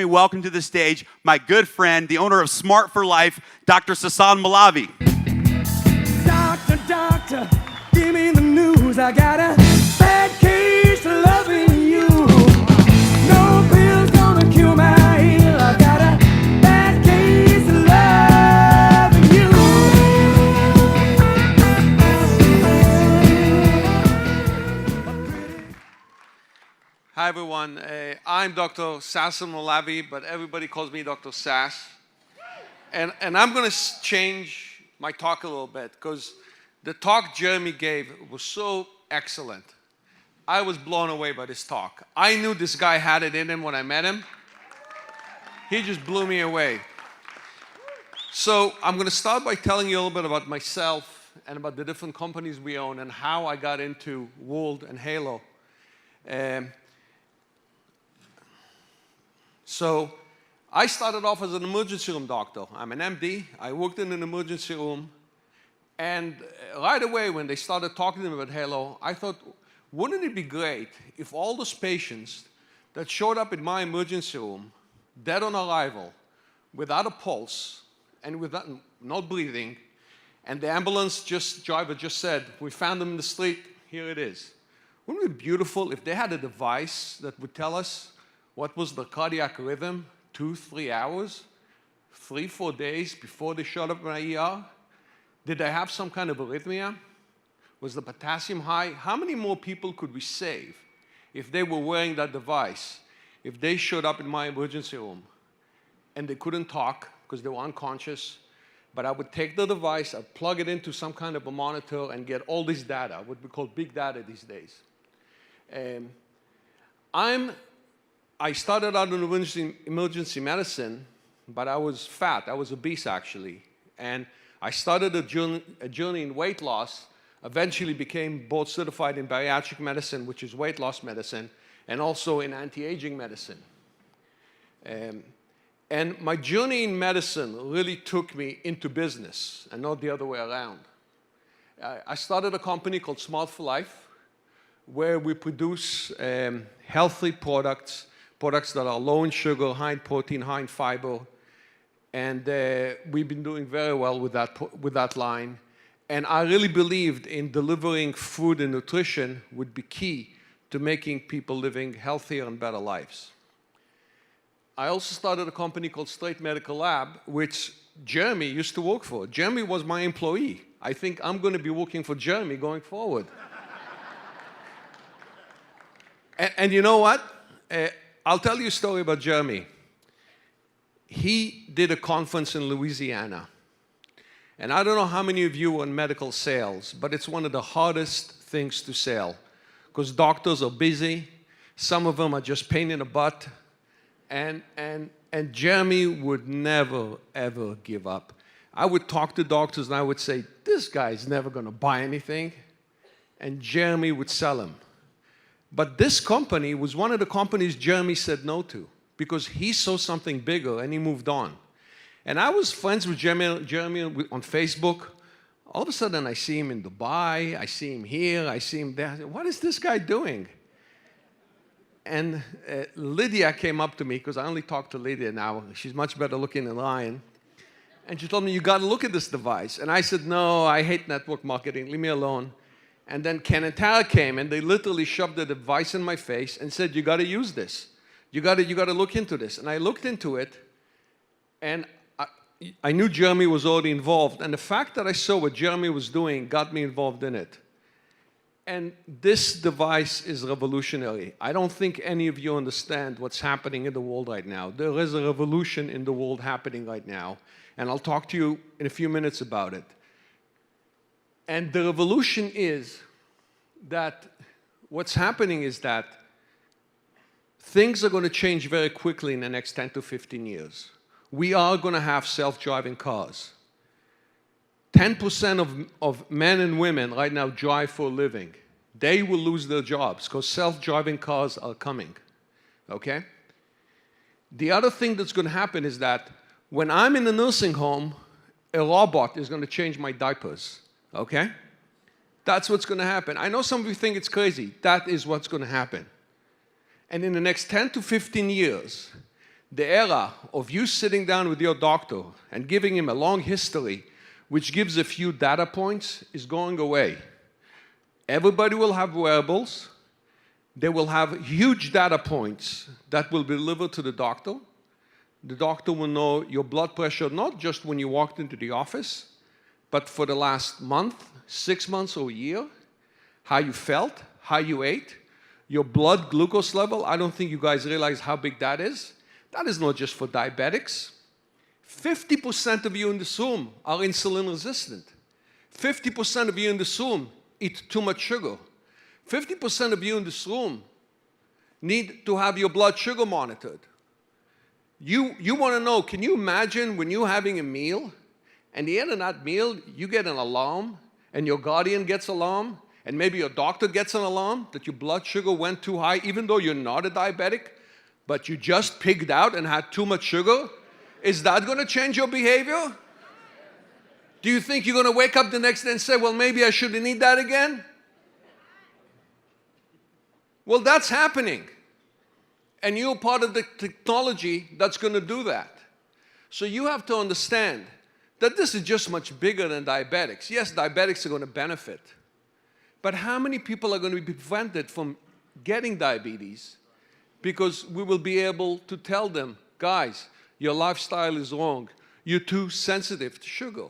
Welcome to the stage my good friend, the owner of Smart for Life, Dr. Sasan Malavi. Doctor, give me the news. I got a bad case of loving you. No pill's gonna cure my ill. I got a bad case of loving you. Hi everyone, I'm Dr. Sasan Malavi, but everybody calls me Dr. Sass. And I'm going to change my talk a little bit because the talk Jeremy gave was so excellent. I was blown away by this talk. I knew this guy had it in him when I met him. He just blew me away. So I'm going to start by telling you a little bit about myself and about the different companies we own and how I got into World and Halo. So I started off as an emergency room doctor. I'm an MD. I worked in an emergency room. And right away when they started talking to me about Halo, I thought, wouldn't it be great if all those patients that showed up in my emergency room, dead on arrival, without a pulse, and without not breathing, and the ambulance driver just said, we found them in the street, here it is. Wouldn't it be beautiful if they had a device that would tell us what was the cardiac rhythm 2-3 hours, 3-4 days before they showed up in my ER? Did they have some kind of arrhythmia? Was the potassium high? How many more people could we save if they were wearing that device, if they showed up in my emergency room and they couldn't talk because they were unconscious, but I would take the device, I'd plug it into some kind of a monitor and get all this data, what we call big data these days. I started out in emergency medicine, but I was fat. I was obese, actually. And I started a journey in weight loss, eventually became board certified in bariatric medicine, which is weight loss medicine, and also in anti-aging medicine. And my journey in medicine really took me into business, and not the other way around. I started a company called Smart for Life, where we produce healthy products that are low in sugar, high in protein, high in fiber. And we've been doing very well with that line. And I really believed in delivering food and nutrition would be key to making people living healthier and better lives. I also started a company called Straight Medical Lab, which Jeremy used to work for. Jeremy was my employee. I think I'm going to be working for Jeremy going forward. And you know what? I'll tell you a story about Jeremy. He did a conference in Louisiana. And I don't know how many of you are in medical sales, but it's one of the hardest things to sell because doctors are busy. Some of them are just pain in the butt. And Jeremy would never, ever give up. I would talk to doctors and I would say, this guy's never going to buy anything. And Jeremy would sell them. But this company was one of the companies Jeremy said no to because he saw something bigger and he moved on. And I was friends with Jeremy on Facebook. All of a sudden I see him in Dubai, I see him here, I see him there. I said, what is this guy doing? And Lydia came up to me because I only talk to Lydia now. She's much better looking than Ryan. And she told me, you got to look at this device. And I said, no, I hate network marketing, leave me alone. And then Ken and Tara came, and they literally shoved the device in my face and said, you got to use this. You got to look into this. And I looked into it, and I knew Jeremy was already involved. And the fact that I saw what Jeremy was doing got me involved in it. And this device is revolutionary. I don't think any of you understand what's happening in the world right now. There is a revolution in the world happening right now. And I'll talk to you in a few minutes about it. And the revolution is that what's happening is that things are going to change very quickly in the next 10 to 15 years. We are going to have self-driving cars. 10% of men and women right now drive for a living. They will lose their jobs because self-driving cars are coming. Okay? The other thing that's going to happen is that when I'm in a nursing home, a robot is going to change my diapers. Okay? That's what's going to happen. I know some of you think it's crazy. That is what's going to happen. And in the next 10 to 15 years, The era of you sitting down with your doctor and giving him a long history, which gives a few data points, is going away. Everybody will have wearables. They will have huge data points that will be delivered to the doctor. The doctor will know your blood pressure, not just when you walked into the office, but for the last month, 6 months, or a year, how you felt, how you ate, your blood glucose level. I don't think you guys realize how big that is. That is not just for diabetics. 50% of you in this room are insulin resistant. 50% of you in this room eat too much sugar. 50% of you in this room need to have your blood sugar monitored. You want to know, can you imagine when you're having a meal, and at the end of that meal, you get an alarm, and your guardian gets an alarm, and maybe your doctor gets an alarm that your blood sugar went too high, even though you're not a diabetic, but you just pigged out and had too much sugar? Is that going to change your behavior? Do you think you're going to wake up the next day and say, well, maybe I shouldn't eat that again? Well, that's happening. And you're part of the technology that's going to do that. So you have to understand that this is just much bigger than diabetics. Yes, diabetics are going to benefit. But how many people are going to be prevented from getting diabetes because we will be able to tell them, guys, your lifestyle is wrong. You're too sensitive to sugar.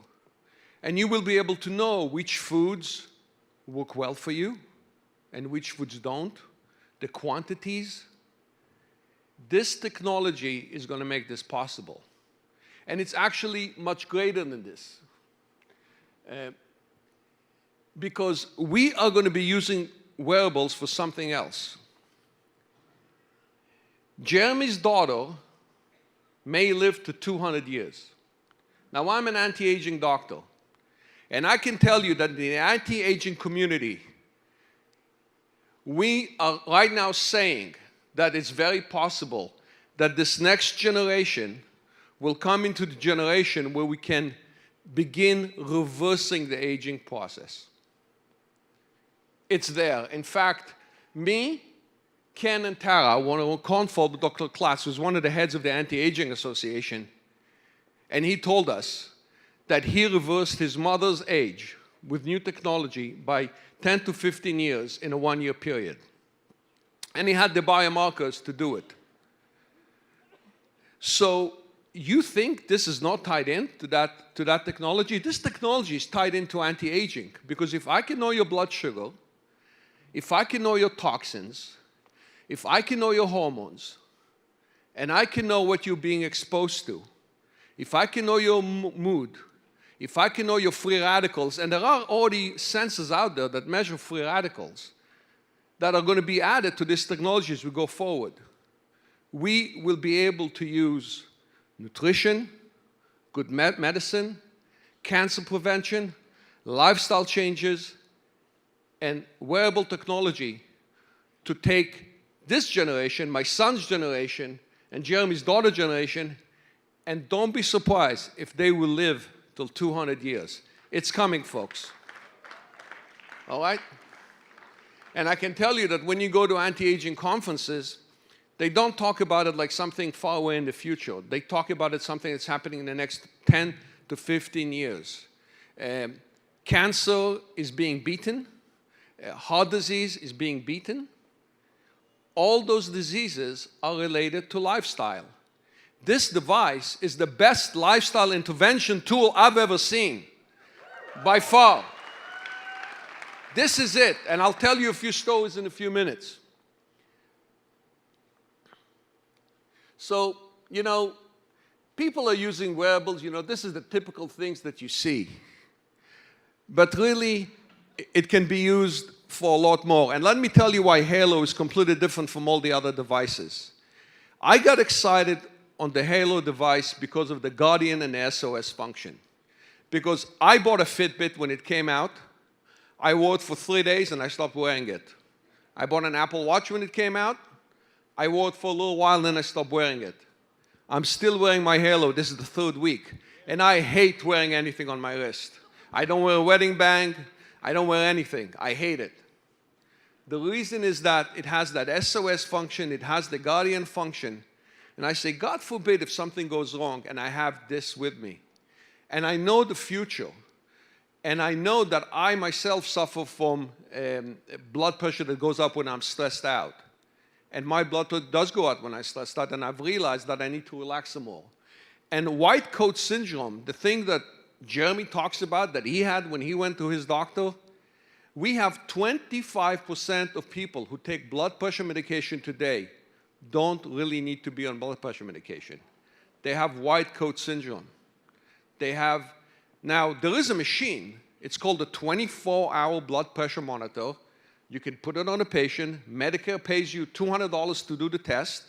And you will be able to know which foods work well for you and which foods don't, the quantities. This technology is going to make this possible. And it's actually much greater than this. Because we are going to be using wearables for something else. Jeremy's daughter may live to 200 years. Now, I'm an anti-aging doctor. And I can tell you that in the anti-aging community, we are right now saying that it's very possible that this next generation will come into the generation where we can begin reversing the aging process. It's there. In fact, me, Ken, and Tara, one of Confold, Dr. Klaas, who's one of the heads of the Anti-Aging Association, and he told us that he reversed his mother's age with new technology by 10 to 15 years in a 1-year period. And he had the biomarkers to do it. So you think this is not tied in to that technology? This technology is tied into anti-aging, because if I can know your blood sugar, if I can know your toxins, if I can know your hormones, and I can know what you're being exposed to, if I can know your mood, if I can know your free radicals, and there are already sensors out there that measure free radicals that are going to be added to this technology as we go forward, we will be able to use nutrition, good medicine, cancer prevention, lifestyle changes, and wearable technology to take this generation, my son's generation, and Jeremy's daughter's generation, and don't be surprised if they will live till 200 years. It's coming, folks. All right? And I can tell you that when you go to anti-aging conferences, they don't talk about it like something far away in the future. They talk about it something that's happening in the next 10 to 15 years. Cancer is being beaten. Heart disease is being beaten. All those diseases are related to lifestyle. This device is the best lifestyle intervention tool I've ever seen, by far. This is it, and I'll tell you a few stories in a few minutes. So, you know, people are using wearables, you know, this is the typical things that you see. But really, it can be used for a lot more. And let me tell you why Halo is completely different from all the other devices. I got excited on the Halo device because of the Guardian and the SOS function. Because I bought a Fitbit when it came out. I wore it for 3 days and I stopped wearing it. I bought an Apple Watch when it came out. I wore it for a little while and then I stopped wearing it. I'm still wearing my Halo. This is the 3rd week. And I hate wearing anything on my wrist. I don't wear a wedding band. I don't wear anything. I hate it. The reason is that it has that SOS function. It has the Guardian function And I say, God forbid if something goes wrong and I have this with me. And I know the future. And I know that I myself suffer from blood pressure that goes up when I'm stressed out. And my blood pressure does go up when I'm stressed out, and I've realized that I need to relax some more. And white coat syndrome, the thing that Jeremy talks about that he had when he went to his doctor, we have 25% of people who take blood pressure medication today don't really need to be on blood pressure medication. They have white coat syndrome. They have, now there is a machine, it's called a 24-hour blood pressure monitor. You can put it on a patient, Medicare pays you $200 to do the test,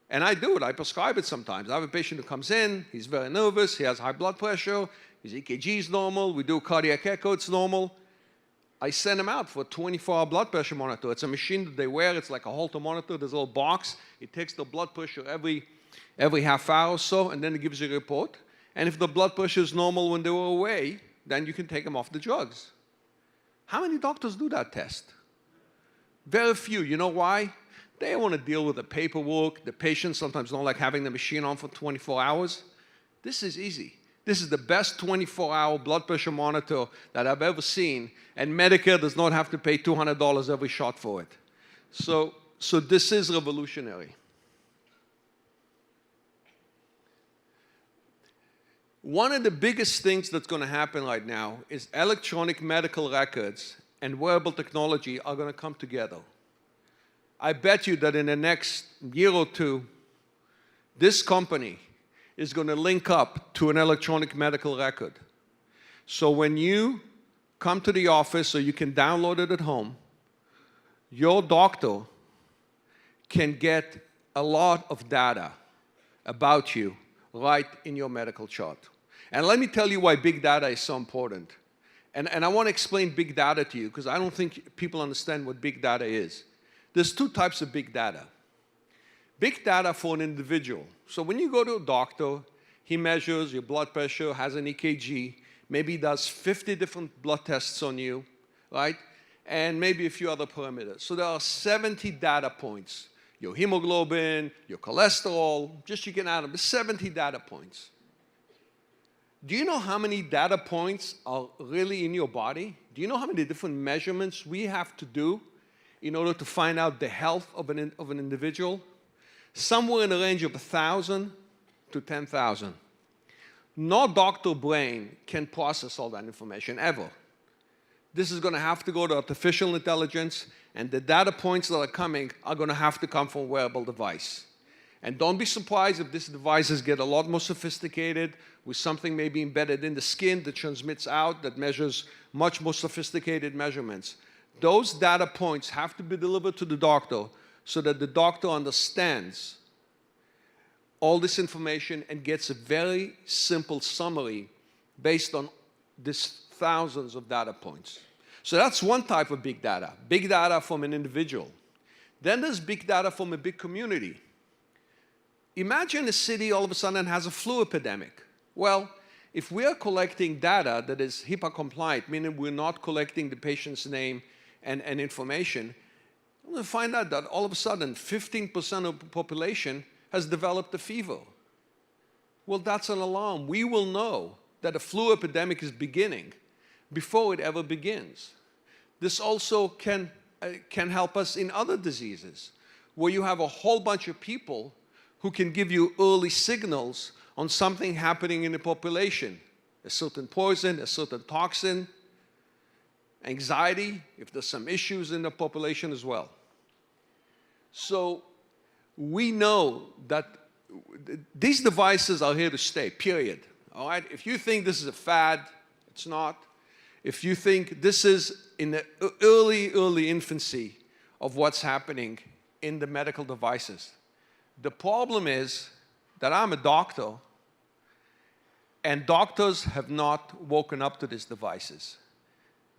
and I do it, I prescribe it sometimes. I have a patient who comes in, he's very nervous, he has high blood pressure, his EKG is normal, we do a cardiac echo, it's normal. I send him out for a 24-hour blood pressure monitor. It's a machine that they wear, it's like a Holter monitor, there's a little box, it takes the blood pressure every half hour or so, and then it gives you a report. And if the blood pressure is normal when they were away, then you can take them off the drugs. How many doctors do that test? Very few. You know why? They don't want to deal with the paperwork. The patients sometimes don't like having the machine on for 24 hours. This is easy. This is the best 24-hour blood pressure monitor that I've ever seen, and Medicare does not have to pay $200 every shot for it. So this is revolutionary. One of the biggest things that's going to happen right now is electronic medical records and wearable technology are going to come together. I bet you that in the next year or two, this company is going to link up to an electronic medical record. So when you come to the office or you can download it at home, your doctor can get a lot of data about you right in your medical chart. And let me tell you why big data is so important. And I want to explain big data to you because I don't think people understand what big data is. There's two types of big data. Big data for an individual. So when you go to a doctor, he measures your blood pressure, has an EKG, maybe does 50 different blood tests on you, right? And maybe a few other parameters. So there are 70 data points. Your hemoglobin, your cholesterol, just you can add them, 70 data points. Do you know how many data points are really in your body? Do you know how many different measurements we have to do in order to find out the health of an individual? Somewhere in the range of 1,000 to 10,000. No doctor brain can process all that information, ever. This is going to have to go to artificial intelligence, and the data points that are coming are going to have to come from a wearable device. And don't be surprised if these devices get a lot more sophisticated with something maybe embedded in the skin that transmits out, that measures much more sophisticated measurements. Those data points have to be delivered to the doctor so that the doctor understands all this information and gets a very simple summary based on these thousands of data points. So that's one type of big data from an individual. Then there's big data from a big community. Imagine a city all of a sudden has a flu epidemic. Well, if we are collecting data that is HIPAA compliant, meaning we're not collecting the patient's name and information, we're going to find out that all of a sudden 15% of the population has developed a fever. Well, that's an alarm. We will know that a flu epidemic is beginning before it ever begins. This also can help us in other diseases, where you have a whole bunch of people who can give you early signals on something happening in the population, a certain poison, a certain toxin, anxiety, if there's some issues in the population as well. So we know that these devices are here to stay, period. All right? If you think this is a fad, it's not. If you think this is in the early infancy of what's happening in the medical devices, the problem is that I'm a doctor, and doctors have not woken up to these devices.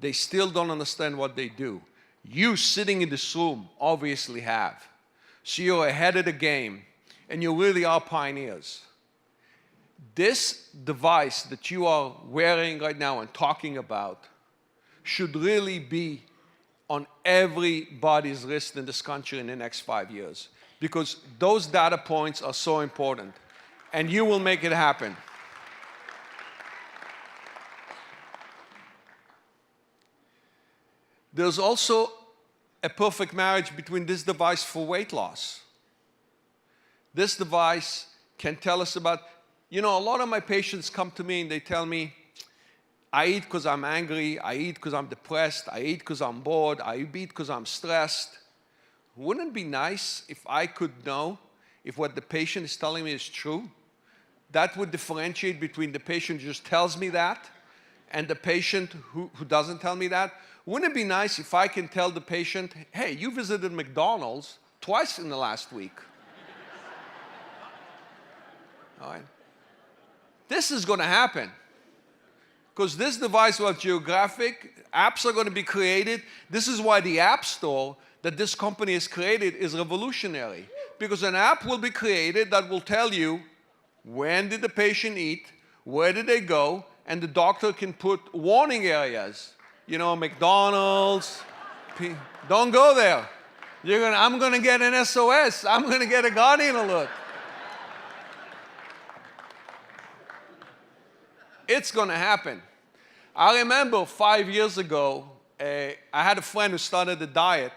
They still don't understand what they do. You sitting in this room obviously have. So you're ahead of the game, and you really are pioneers. This device that you are wearing right now and talking about should really be on everybody's wrist in this country in the next 5 years. because those data points are so important, and you will make it happen. There's also a perfect marriage between this device for weight loss. This device can tell us about, a lot of my patients come to me and they tell me, I eat because I'm angry, I eat because I'm depressed, I eat because I'm bored, I eat because I'm stressed. Wouldn't it be nice if I could know if what the patient is telling me is true? That would differentiate between the patient who just tells me that and the patient who doesn't tell me that. Wouldn't it be nice if I can tell the patient, hey, you visited McDonald's twice in the last week? All right. This is going to happen. Because this device was geographic, apps are going to be created. This is why the App Store that this company has created is revolutionary. Because an app will be created that will tell you when did the patient eat, where did they go, and the doctor can put warning areas. McDonald's, don't go there. I'm going to get an SOS. I'm going to get a Guardian alert. It's going to happen. I remember 5 years ago, I had a friend who started a diet,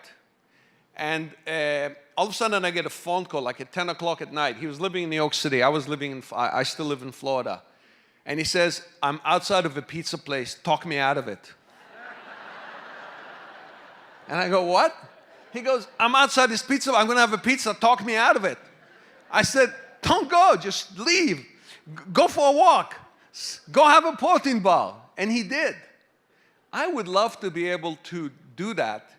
and all of a sudden I get a phone call, like at 10 o'clock at night. He was living in New York City. I still live in Florida. And he says, I'm outside of a pizza place. Talk me out of it. And I go, what? He goes, I'm outside this pizza. I'm going to have a pizza. Talk me out of it. I said, don't go. Just leave. Go for a walk. Go have a protein bar. And he did. I would love to be able to do that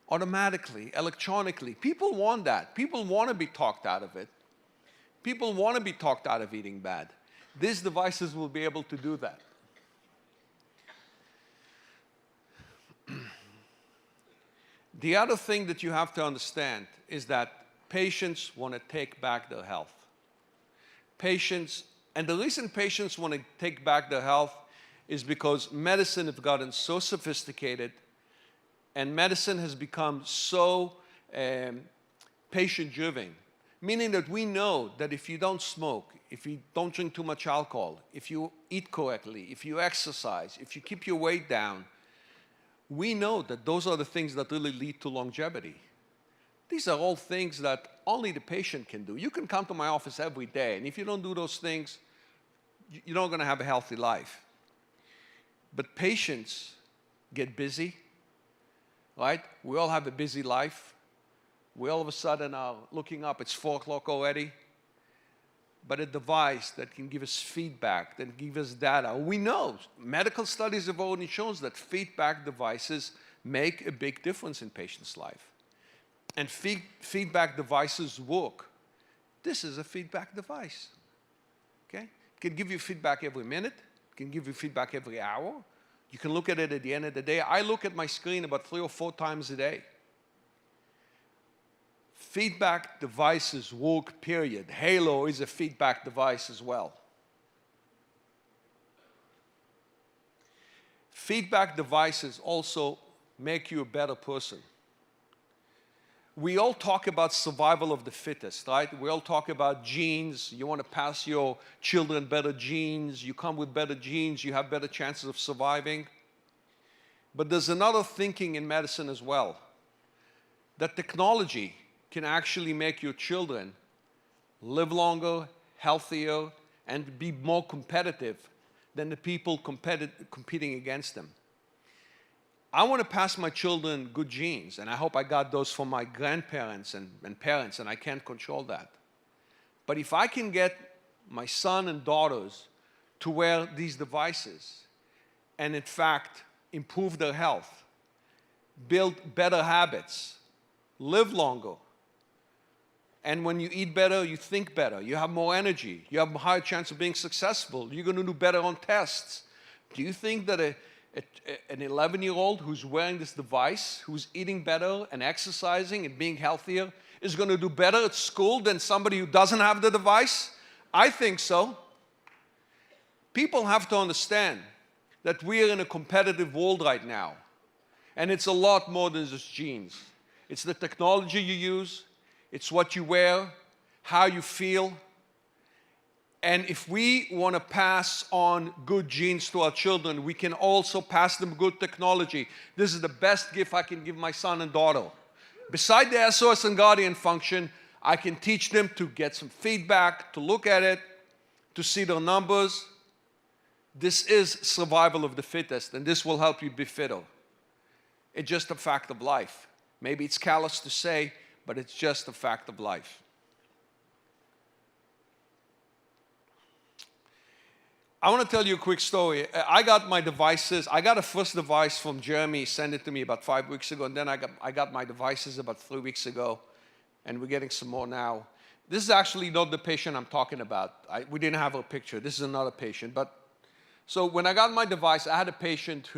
automatically, electronically. People want that. People want to be talked out of it. People want to be talked out of eating bad. These devices will be able to do that. The other thing that you have to understand is that patients want to take back their health. And the reason patients want to take back their health is because medicine has gotten so sophisticated and medicine has become so patient-driven, meaning that we know that if you don't smoke, if you don't drink too much alcohol, if you eat correctly, if you exercise, if you keep your weight down, we know that those are the things that really lead to longevity. These are all things that only the patient can do. You can come to my office every day, and if you don't do those things, you're not going to have a healthy life. But patients get busy, right? We all have a busy life. We all of a sudden are looking up, it's 4 o'clock already. But a device that can give us feedback, that can give us data. We know, medical studies have already shown that feedback devices make a big difference in patients' life. And feedback devices work. This is a feedback device, okay? It can give you feedback every minute. It can give you feedback every hour. You can look at it at the end of the day. I look at my screen about 3 or 4 times a day. Feedback devices work, period. Halo is a feedback device as well. Feedback devices also make you a better person. We all talk about survival of the fittest, right? We all talk about genes. You want to pass your children better genes. You come with better genes. You have better chances of surviving. But there's another thinking in medicine as well, that technology can actually make your children live longer, healthier, and be more competitive than the people competing against them. I want to pass my children good genes, and I hope I got those from my grandparents and parents, and I can't control that. But if I can get my son and daughters to wear these devices and in fact improve their health, build better habits, live longer, and when you eat better, you think better, you have more energy, you have a higher chance of being successful, you're going to do better on tests. Do you think that an 11-year-old who's wearing this device, who's eating better and exercising and being healthier, is going to do better at school than somebody who doesn't have the device? I think so. People have to understand that we are in a competitive world right now. And it's a lot more than just genes. It's the technology you use. It's what you wear, how you feel. And if we want to pass on good genes to our children, we can also pass them good technology. This is the best gift I can give my son and daughter. Beside the SOS and Guardian function, I can teach them to get some feedback, to look at it, to see their numbers. This is survival of the fittest, and this will help you be fitter. It's just a fact of life. Maybe it's callous to say, but it's just a fact of life. I want to tell you a quick story. I got my devices. I got a first device from Jeremy. He sent it to me about 5 weeks ago, and then I got my devices about 3 weeks ago, and we're getting some more now. This is actually not the patient I'm talking about. We didn't have a picture. This is another patient. So when I got my device, I had a patient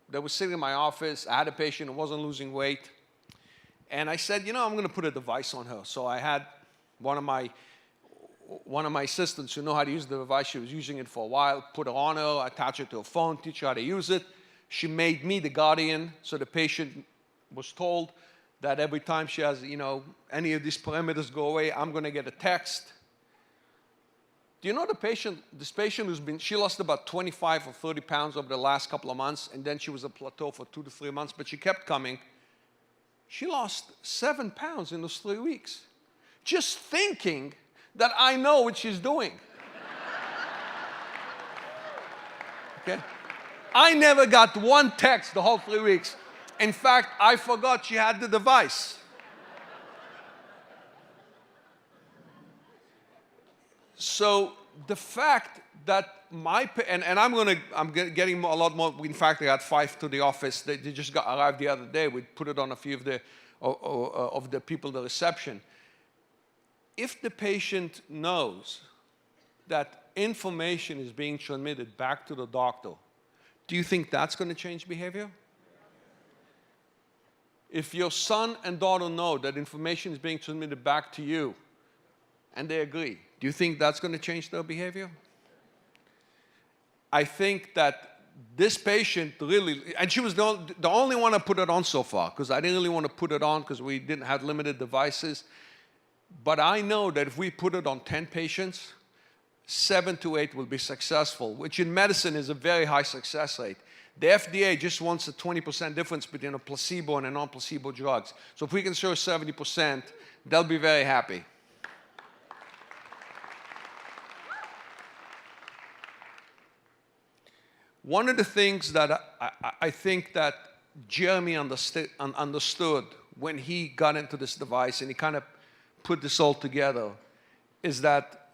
that was sitting in my office. I had a patient who wasn't losing weight. And I said, I'm going to put a device on her. So I had one of my assistants who know how to use the device. She was using it for a while. Put it on her, attach it to her phone, teach her how to use it. She made me the guardian. So the patient was told that every time she has, any of these parameters go away, I'm going to get a text. Do you know this patient she lost about 25 or 30 pounds over the last couple of months, and then she was a plateau for 2 to 3 months, but she kept coming. She lost 7 pounds in those 3 weeks. Just thinking that I know what she's doing. Okay? I never got one text the whole 3 weeks. In fact, I forgot she had the device. So the fact that I'm getting a lot more. In fact, I got 5 to the office. They just arrived the other day. We put it on a few of the people at the reception. If the patient knows that information is being transmitted back to the doctor, do you think that's going to change behavior? If your son and daughter know that information is being transmitted back to you, and they agree, do you think that's going to change their behavior? I think that this patient really, and she was the only one I put it on so far, because I didn't really want to put it on because we didn't have limited devices. But I know that if we put it on 10 patients, 7 to 8 will be successful, which in medicine is a very high success rate. The FDA just wants a 20% difference between a placebo and a non-placebo drugs. So if we can show 70%, they'll be very happy. One of the things that I think that Jeremy understood when he got into this device, and he kind of put this all together, is that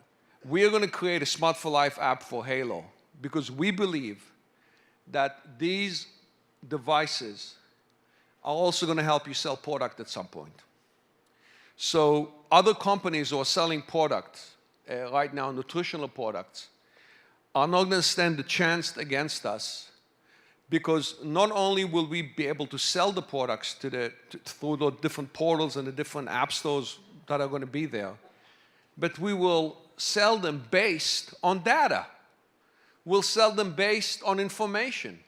we are going to create a Smart for Life app for Halo, because we believe that these devices are also going to help you sell product at some point. So other companies who are selling products right now, nutritional products, are not going to stand a chance against us, because not only will we be able to sell the products through the different portals and the different app stores that are going to be there, but we will sell them based on data. We'll sell them based on information.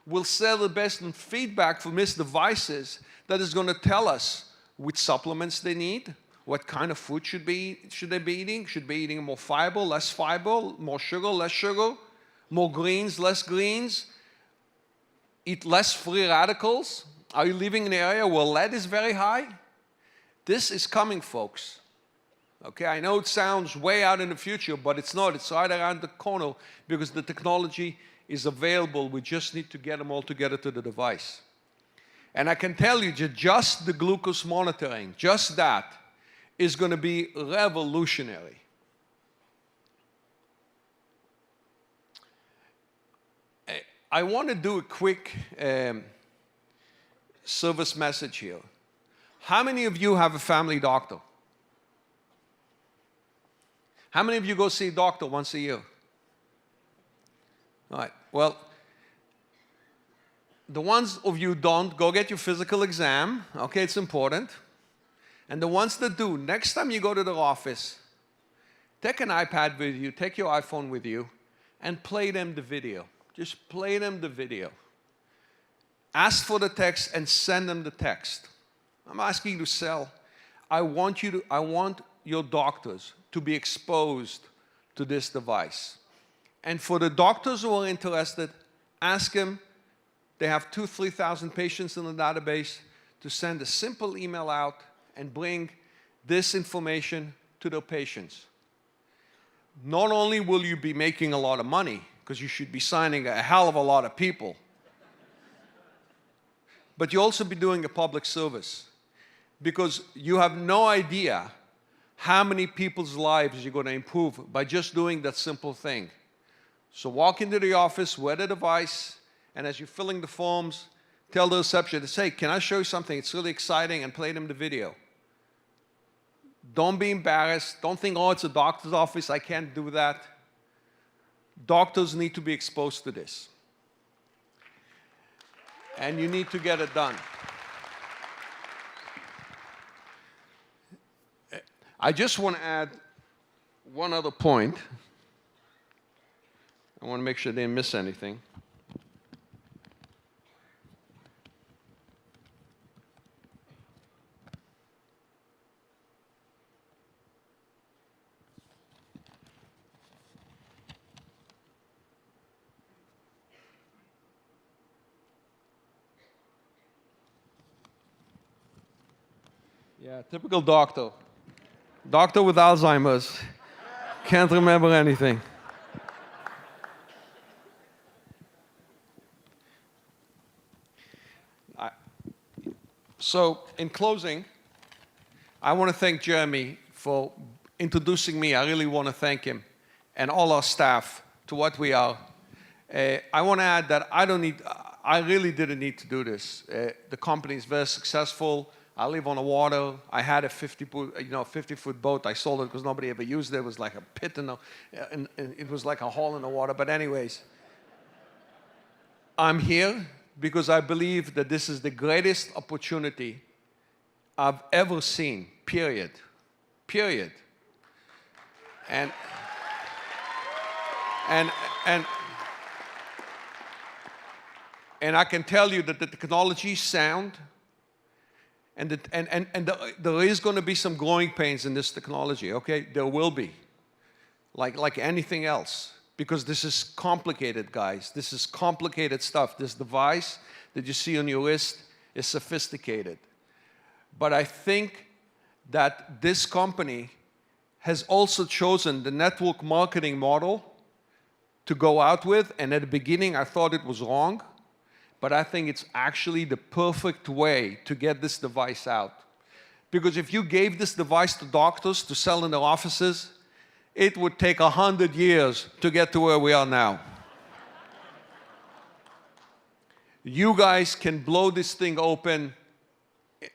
We'll sell them based on feedback from these devices that is going to tell us which supplements they need, what kind of food should they be eating. Should be eating more fiber, less fiber, more sugar, less sugar, more greens, less greens, eat less free radicals. Are you living in an area where lead is very high? This is coming, folks. Okay, I know it sounds way out in the future, but it's not. It's right around the corner, because the technology is available. We just need to get them all together to the device. And I can tell you that just the glucose monitoring, just that, is going to be revolutionary. I want to do a quick service message here. How many of you have a family doctor? How many of you go see a doctor once a year? All right. Well, the ones of you who don't, go get your physical exam. Okay, it's important. And the ones that do, next time you go to the office, take an iPad with you, take your iPhone with you, and play them the video. Just play them the video. Ask for the text and send them the text. I'm asking you to sell. I want your doctors to be exposed to this device. And for the doctors who are interested, ask them, they have 2,000 to 3,000 patients in the database, to send a simple email out and bring this information to their patients. Not only will you be making a lot of money, because you should be signing a hell of a lot of people, but you'll also be doing a public service, because you have no idea how many people's lives you're going to improve by just doing that simple thing. So walk into the office, wear the device, and as you're filling the forms, tell the receptionist, hey, can I show you something? It's really exciting, and play them the video. Don't be embarrassed. Don't think, oh, it's a doctor's office, I can't do that. Doctors need to be exposed to this. And you need to get it done. I just want to add one other point. I want to make sure I didn't miss anything. Yeah, typical doctor. Doctor with Alzheimer's. Can't remember anything. So, in closing, I want to thank Jeremy for introducing me. I really want to thank him and all our staff to what we are. I want to add that I really didn't need to do this. The company is very successful. I live on the water. I had a 50-foot boat. I sold it because nobody ever used it. It was like a pit and it was like a hole in the water. But anyways, I'm here because I believe that this is the greatest opportunity I've ever seen, period. Period. And I can tell you that the technology is sound, and there is going to be some growing pains in this technology, okay? There will be, like anything else, because this is complicated, guys. This is complicated stuff. This device that you see on your wrist is sophisticated. But I think that this company has also chosen the network marketing model to go out with, and at the beginning I thought it was wrong, but I think it's actually the perfect way to get this device out. Because if you gave this device to doctors to sell in their offices, it would take 100 years to get to where we are now. You guys can blow this thing open,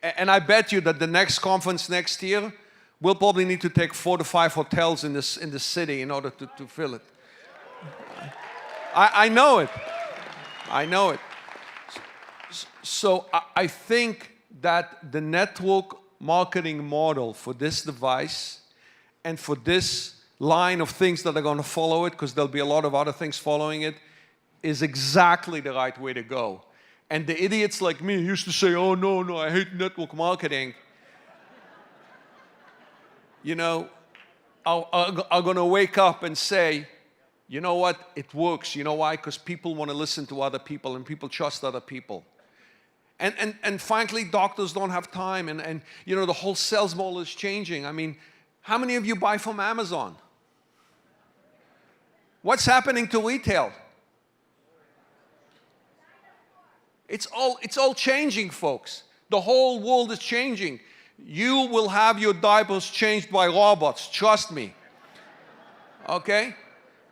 and I bet you that the next conference next year, we'll probably need to take 4 to 5 hotels in the city in order to fill it. I know it. I know it. So I think that the network marketing model for this device and for this line of things that are going to follow it, because there'll be a lot of other things following it, is exactly the right way to go. And the idiots like me used to say, oh, no, I hate network marketing, you know, are going to wake up and say, you know what, it works. You know why? Because people want to listen to other people and people trust other people. And frankly, doctors don't have time, and you know, the whole sales model is changing. I mean, how many of you buy from Amazon? What's happening to retail? It's all changing, folks. The whole world is changing. You will have your diapers changed by robots, trust me. Okay?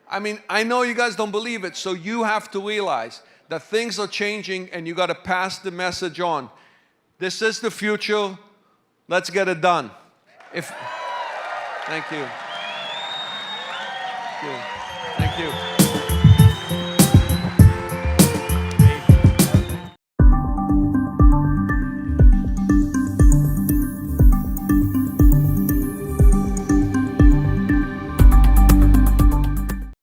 I mean, I know you guys don't believe it, so you have to realize that things are changing and you got to pass the message on. This is the future. Let's get it done. Thank you. Thank you.